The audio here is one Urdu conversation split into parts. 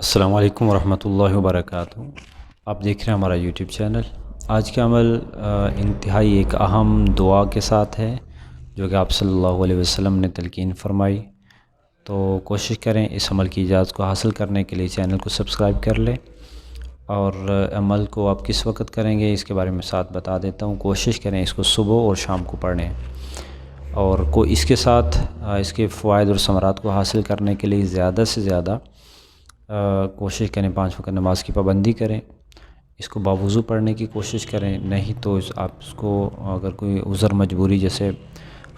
السلام علیکم ورحمۃ اللہ وبرکاتہ۔ آپ دیکھ رہے ہیں ہمارا یوٹیوب چینل۔ آج کا عمل انتہائی ایک اہم دعا کے ساتھ ہے جو کہ آپ صلی اللہ علیہ وسلم نے تلقین فرمائی، تو کوشش کریں اس عمل کی اجازت کو حاصل کرنے کے لیے چینل کو سبسکرائب کر لیں، اور عمل کو آپ کس وقت کریں گے اس کے بارے میں ساتھ بتا دیتا ہوں۔ کوشش کریں اس کو صبح اور شام کو پڑھیں، اور اس کے ساتھ اس کے فوائد اور ثمرات کو حاصل کرنے کے لیے زیادہ سے زیادہ کوشش کریں 5 وقت نماز کی پابندی کریں، اس کو باوضو پڑھنے کی کوشش کریں، نہیں تو آپ اس کو اگر کوئی عذر مجبوری جیسے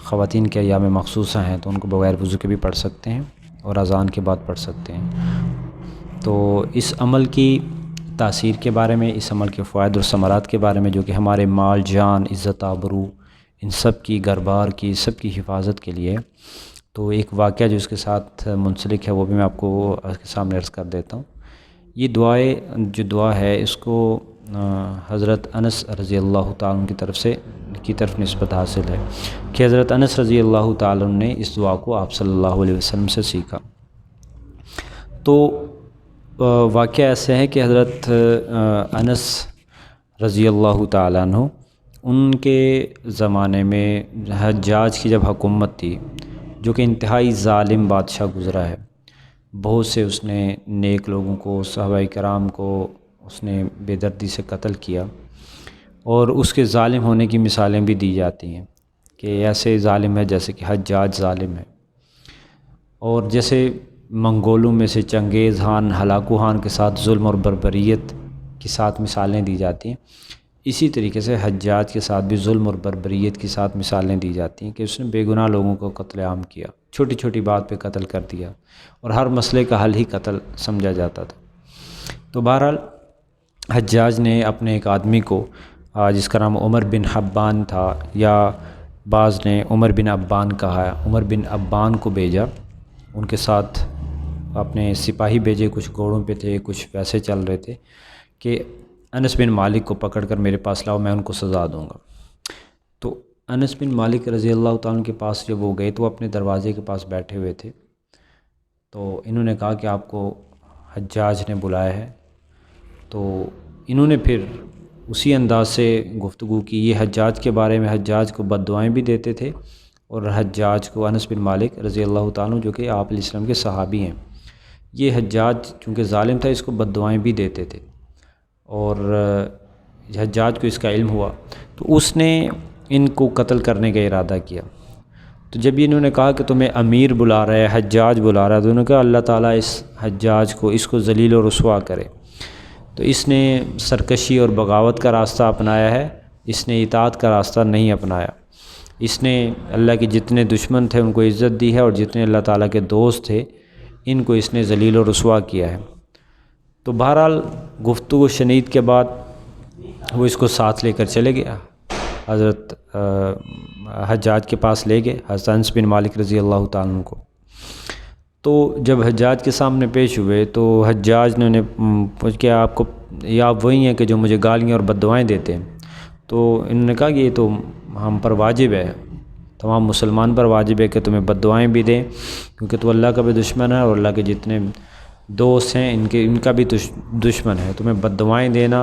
خواتین کے ایام مخصوصہ ہیں تو ان کو بغیر وضو کے بھی پڑھ سکتے ہیں اور اذان کے بعد پڑھ سکتے ہیں۔ تو اس عمل کی تاثیر کے بارے میں، اس عمل کے فوائد اور ثمرات کے بارے میں جو کہ ہمارے مال جان عزت آبرو ان سب کی گھر بار کی سب کی حفاظت کے لیے، تو ایک واقعہ جو اس کے ساتھ منسلک ہے وہ بھی میں آپ کو اس کے سامنے عرض کر دیتا ہوں۔ یہ دعا ہے اس کو حضرت انس رضی اللہ تعالیٰ عنہ کی طرف نسبت حاصل ہے کہ حضرت انس رضی اللہ تعالیٰ عنہ نے اس دعا کو آپ صلی اللہ علیہ وسلم سے سیکھا۔ تو واقعہ ایسے ہے کہ حضرت انس رضی اللہ تعالیٰ عنہ ان کے زمانے میں حجاج کی جب حکومت تھی، جو کہ انتہائی ظالم بادشاہ گزرا ہے، بہت سے اس نے نیک لوگوں کو، صحابہ کرام کو اس نے بے دردی سے قتل کیا، اور اس کے ظالم ہونے کی مثالیں بھی دی جاتی ہیں کہ ایسے ظالم ہے جیسے کہ حجاج ظالم ہے، اور جیسے منگولوں میں سے چنگیز خان، ہلاکو خان کے ساتھ ظلم اور بربریت کے ساتھ مثالیں دی جاتی ہیں، اسی طریقے سے حجاج کے ساتھ بھی ظلم اور بربریت کے ساتھ مثالیں دی جاتی ہیں کہ اس نے بے گناہ لوگوں کو قتل عام کیا، چھوٹی چھوٹی بات پہ قتل کر دیا، اور ہر مسئلے کا حل ہی قتل سمجھا جاتا تھا۔ تو بہرحال حجاج نے اپنے ایک آدمی کو جس کا نام عمر بن حبان تھا، یا بعض نے عمر بن عبان کہا، عمر بن عبان کو بھیجا، ان کے ساتھ اپنے سپاہی بھیجے، کچھ گھوڑوں پہ تھے، کچھ ویسے چل رہے تھے، کہ انس بن مالک کو پکڑ کر میرے پاس لاؤ، میں ان کو سزا دوں گا۔ تو انس بن مالک رضی اللہ تعالیٰ عنہ کے پاس جب وہ گئے تو وہ اپنے دروازے کے پاس بیٹھے ہوئے تھے، تو انہوں نے کہا کہ آپ کو حجاج نے بلایا ہے۔ تو انہوں نے پھر اسی انداز سے گفتگو کی، یہ حجاج کے بارے میں حجاج کو بد دعائیں بھی دیتے تھے، اور حجاج کو، انس بن مالک رضی اللہ تعالیٰ عنہ جو کہ آپ علیہ السلام کے صحابی ہیں، یہ حجاج چونکہ ظالم تھا اس کو بد دعائیں بھی دیتے تھے، اور حجاج کو اس کا علم ہوا تو اس نے ان کو قتل کرنے کا ارادہ کیا۔ تو جب انہوں نے کہا کہ تمہیں امیر بلا رہا ہے، حجاج بلا رہا ہے، تو انہوں نے کہا اللہ تعالیٰ اس حجاج کو، اس کو ذلیل و رسوا کرے۔ تو اس نے سرکشی اور بغاوت کا راستہ اپنایا ہے، اس نے اطاعت کا راستہ نہیں اپنایا، اس نے اللہ کے جتنے دشمن تھے ان کو عزت دی ہے، اور جتنے اللہ تعالیٰ کے دوست تھے ان کو اس نے ذلیل و رسوا کیا ہے۔ تو بہرحال گفتگو شنید کے بعد وہ اس کو ساتھ لے کر چلے گیا، حضرت حجاج کے پاس لے گئے، حضرت انس بن مالک رضی اللہ تعالیٰ عنہ کو۔ تو جب حجاج کے سامنے پیش ہوئے تو حجاج نے انہیں پوچھ کے آپ کو، یہ آپ وہی ہیں کہ جو مجھے گالیاں اور بد دعائیں دیتے ہیں؟ تو انہوں نے کہا کہ یہ تو ہم پر واجب ہے، تمام مسلمان پر واجب ہے کہ تمہیں بد دعائیں بھی دیں، کیونکہ تو اللہ کا بھی دشمن ہے، اور اللہ کے جتنے دوست ہیں ان کا بھی دشمن ہے، تمہیں بد دعائیں دینا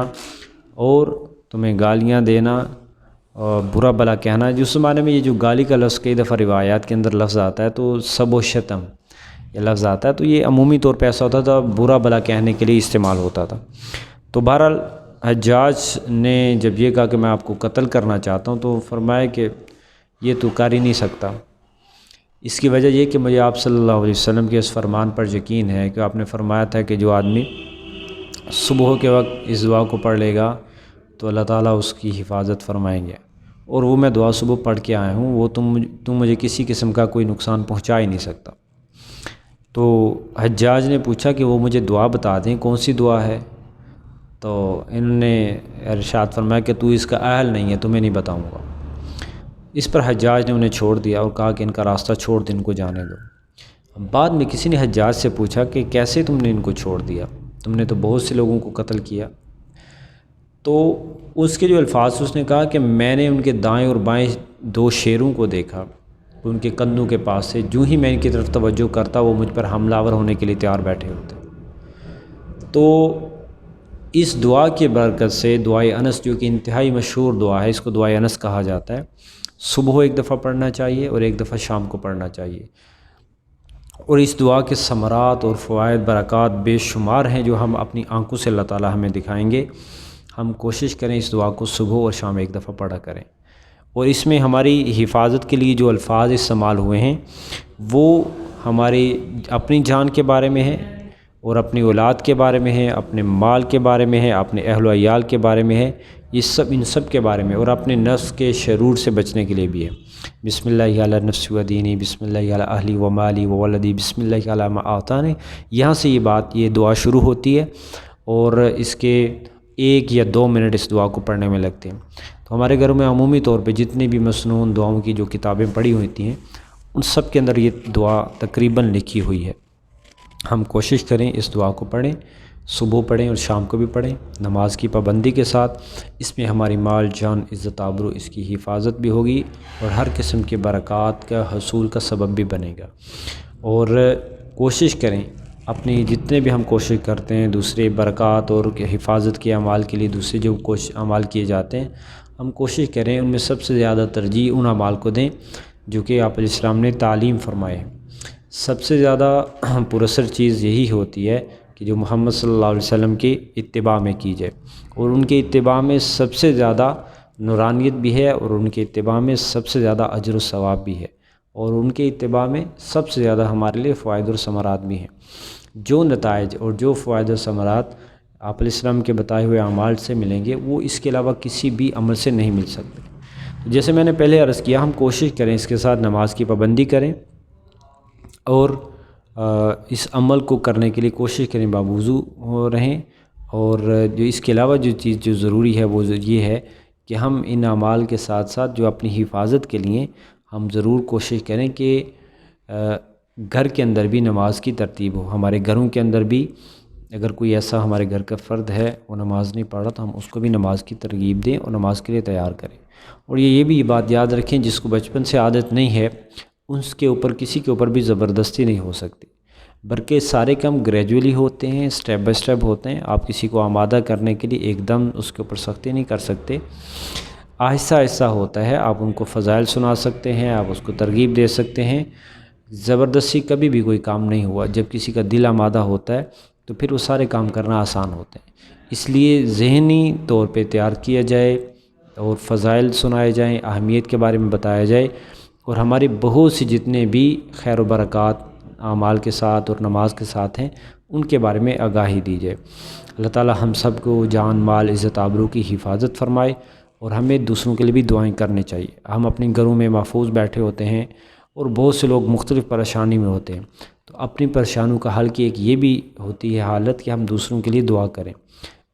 اور تمہیں گالیاں دینا اور برا بلا کہنا۔ جس زمانے میں یہ جو گالی کا لفظ کئی دفعہ روایات کے اندر لفظ آتا ہے تو سب و شتم یہ لفظ آتا ہے، تو یہ عمومی طور پہ ایسا ہوتا تھا، برا بلا کہنے کے لیے استعمال ہوتا تھا۔ تو بہرحال حجاج نے جب یہ کہا کہ میں آپ کو قتل کرنا چاہتا ہوں، تو فرمایا کہ یہ تو کر ہی نہیں سکتا۔ اس کی وجہ یہ کہ مجھے آپ صلی اللہ علیہ وسلم کے اس فرمان پر یقین ہے کہ آپ نے فرمایا تھا کہ جو آدمی صبح کے وقت اس دعا کو پڑھ لے گا تو اللہ تعالیٰ اس کی حفاظت فرمائیں گے، اور وہ میں دعا صبح پڑھ کے آیا ہوں، وہ تم مجھے کسی قسم کا کوئی نقصان پہنچا ہی نہیں سکتا۔ تو حجاج نے پوچھا کہ وہ مجھے دعا بتا دیں، کون سی دعا ہے؟ تو انہوں نے ارشاد فرمایا کہ تو اس کا اہل نہیں ہے، تمہیں نہیں بتاؤں گا۔ اس پر حجاج نے انہیں چھوڑ دیا اور کہا کہ ان کا راستہ چھوڑ دیں، ان کو جانے دو۔ بعد میں کسی نے حجاج سے پوچھا کہ کیسے تم نے ان کو چھوڑ دیا، تم نے تو بہت سے لوگوں کو قتل کیا۔ تو اس کے جو الفاظ اس نے کہا کہ میں نے ان کے دائیں اور بائیں 2 شیروں کو دیکھا، ان کے کندھوں کے پاس سے جو ہی میں ان کی طرف توجہ کرتا وہ مجھ پر حملہ آور ہونے کے لیے تیار بیٹھے ہوتے۔ تو اس دعا کی برکت سے دعائے انس، جو کہ انتہائی مشہور دعا ہے، اس کو دعائے انس کہا جاتا ہے، صبح ایک دفعہ پڑھنا چاہیے اور ایک دفعہ شام کو پڑھنا چاہیے۔ اور اس دعا کے ثمرات اور فوائد برکات بے شمار ہیں جو ہم اپنی آنکھوں سے اللہ تعالی ہمیں دکھائیں گے۔ ہم کوشش کریں اس دعا کو صبح اور شام ایک دفعہ پڑھا کریں۔ اور اس میں ہماری حفاظت کے لیے جو الفاظ استعمال ہوئے ہیں وہ ہماری اپنی جان کے بارے میں ہے، اور اپنی اولاد کے بارے میں ہے، اپنے مال کے بارے میں ہے، اپنے اہل و عیال کے بارے میں ہے، یہ سب ان سب کے بارے میں، اور اپنے نفس کے شرور سے بچنے کے لیے بھی ہے۔ بسم اللہ علی نفسی و دینی، بسم اللہ علی اہلی و مالی و ولدی، بسم اللہ علی ما اعطانی، یہاں سے یہ دعا شروع ہوتی ہے، اور اس کے 1 یا 2 منٹ اس دعا کو پڑھنے میں لگتے ہیں۔ تو ہمارے گھروں میں عمومی طور پہ جتنی بھی مسنون دعاؤں کی جو کتابیں پڑھی ہوتی ہیں ان سب کے اندر یہ دعا تقریباً لکھی ہوئی ہے۔ ہم کوشش کریں اس دعا کو پڑھیں، صبح پڑھیں اور شام کو بھی پڑھیں نماز کی پابندی کے ساتھ۔ اس میں ہماری مال جان عزت آبرو اس کی حفاظت بھی ہوگی، اور ہر قسم کے برکات کا حصول کا سبب بھی بنے گا۔ اور کوشش کریں اپنی جتنے بھی ہم کوشش کرتے ہیں دوسرے برکات اور حفاظت کے اعمال کے لیے، دوسرے جو اعمال کیے جاتے ہیں، ہم کوشش کریں ان میں سب سے زیادہ ترجیح ان اعمال کو دیں جو کہ آپ علیہ السلام نے تعلیم فرمائے ہیں۔ سب سے زیادہ پراثر چیز یہی ہوتی ہے کہ جو محمد صلی اللہ علیہ وسلم کی اتباع میں کی جائے، اور ان کے اتباع میں سب سے زیادہ نورانیت بھی ہے، اور ان کے اتباع میں سب سے زیادہ اجر و ثواب بھی ہے، اور ان کے اتباع میں سب سے زیادہ ہمارے لیے فوائد اور ثمرات بھی ہیں۔ جو نتائج اور جو فوائد و ثمرات آپ علیہ السلام کے بتائے ہوئے اعمال سے ملیں گے وہ اس کے علاوہ کسی بھی عمل سے نہیں مل سکتے۔ جیسے میں نے پہلے عرض کیا، ہم کوشش کریں اس کے ساتھ نماز کی پابندی کریں، اور اس عمل کو کرنے کے لیے کوشش کریں باوضو رہیں، اور جو اس کے علاوہ جو چیز جو ضروری ہے وہ یہ ہے کہ ہم ان اعمال کے ساتھ ساتھ جو اپنی حفاظت کے لیے ہم ضرور کوشش کریں کہ گھر کے اندر بھی نماز کی ترتیب ہو۔ ہمارے گھروں کے اندر بھی اگر کوئی ایسا ہمارے گھر کا فرد ہے وہ نماز نہیں پڑھ رہا تو ہم اس کو بھی نماز کی ترغیب دیں اور نماز کے لیے تیار کریں۔ اور یہ بھی بات یاد رکھیں، جس کو بچپن سے عادت نہیں ہے اس کے اوپر کسی کے اوپر بھی زبردستی نہیں ہو سکتی، بلکہ سارے کام گریجولی ہوتے ہیں، سٹیپ بائی سٹیپ ہوتے ہیں۔ آپ کسی کو آمادہ کرنے کے لیے ایک دم اس کے اوپر سختی نہیں کر سکتے، آہستہ آہستہ ہوتا ہے۔ آپ ان کو فضائل سنا سکتے ہیں، آپ اس کو ترغیب دے سکتے ہیں۔ زبردستی کبھی بھی کوئی کام نہیں ہوا۔ جب کسی کا دل آمادہ ہوتا ہے تو پھر وہ سارے کام کرنا آسان ہوتے ہیں۔ اس لیے ذہنی طور پہ تیار کیا جائے اور فضائل سنائے جائیں، اہمیت کے بارے میں بتایا جائے، اور ہمارے بہت سی جتنے بھی خیر و برکات اعمال کے ساتھ اور نماز کے ساتھ ہیں ان کے بارے میں آگاہی دی جائے۔ اللہ تعالی ہم سب کو جان مال عزت آبرو کی حفاظت فرمائے، اور ہمیں دوسروں کے لیے بھی دعائیں کرنی چاہیے۔ ہم اپنے گھروں میں محفوظ بیٹھے ہوتے ہیں اور بہت سے لوگ مختلف پریشانی میں ہوتے ہیں، تو اپنی پریشانیوں کا حل کی ایک یہ بھی ہوتی ہے حالت کہ ہم دوسروں کے لیے دعا کریں،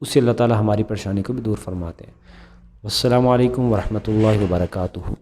اس سے اللہ تعالی ہماری پریشانی کو بھی دور فرماتے ہیں۔ السلام علیکم ورحمۃ اللہ وبرکاتہ۔